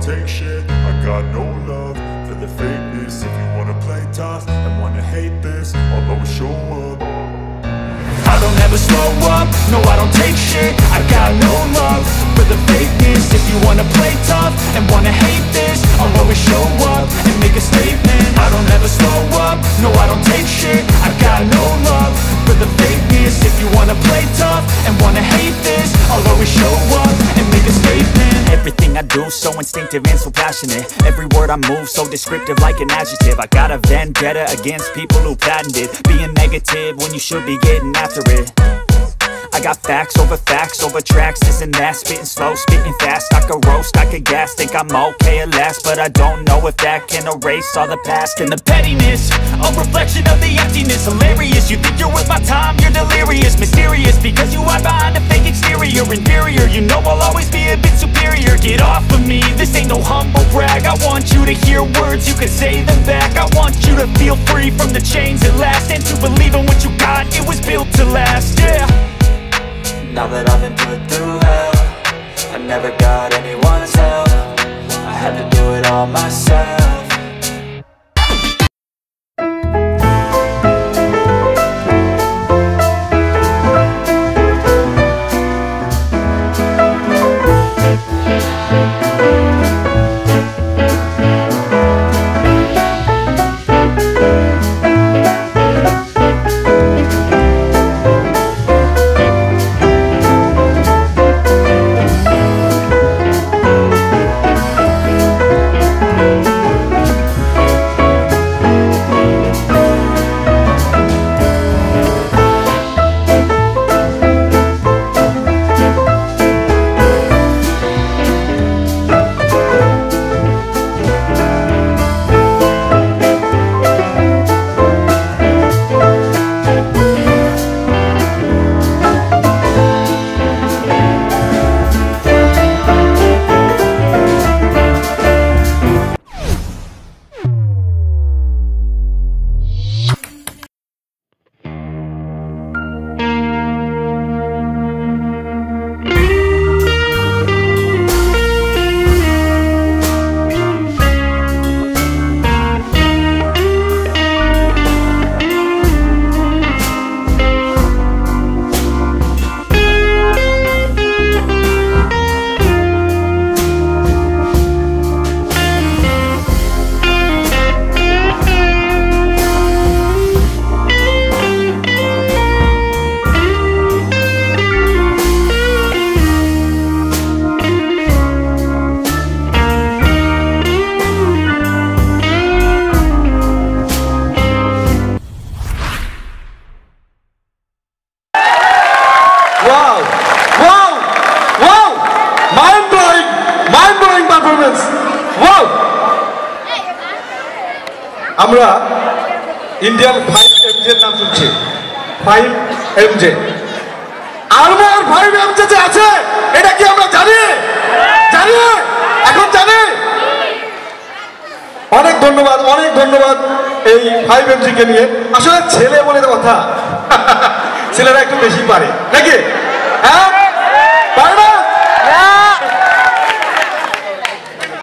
take shit. I got no love for the fakeness. If you wanna play tough and wanna hate this, I'll always show up. I don't ever slow up, no I don't take shit. I got no love for the fakeness. If you wanna play tough and wanna hate this, I'll always show up and make a statement. I don't ever slow up, no I don't take shit. I got no love for the fakeness. If you wanna play tough and wanna hate this, I'll always show up and make a statement. Everything I do so instinctive and so passionate. Every word I move so descriptive like an adjective. I got a vendetta against people who patented being negative when you should be getting after it. I got facts over tracks, this and that. Spitting slow, spitting fast. I could roast, I could gas. Think I'm okay at last, but I don't know if that can erase all the past. And the pettiness, a reflection of the emptiness. Hilarious, you think you're worth my time, you're delirious. Mysterious, because you hide behind a fake exterior. Inferior, you know I'll always be a bit superior. Get off of me, this ain't no humble brag. I want you to hear words, you can say them back. I want you to feel free from the chains at last, and to believe in what you got, it was built to last, yeah. Now that I've been put through hell, I never got anyone's help. I had to do it all myself. আমরা Indian 5MJ এর নাম শুনছি 5MJ armour 5MJ যে আছে এটা কি আমরা জানি এখন জানি অনেক ধন্যবাদ এই 5MJ কে নিয়ে আসলে ছেলে বলে কথা ছেলেরা একটু বেশি পারে নাকি হ্যাঁ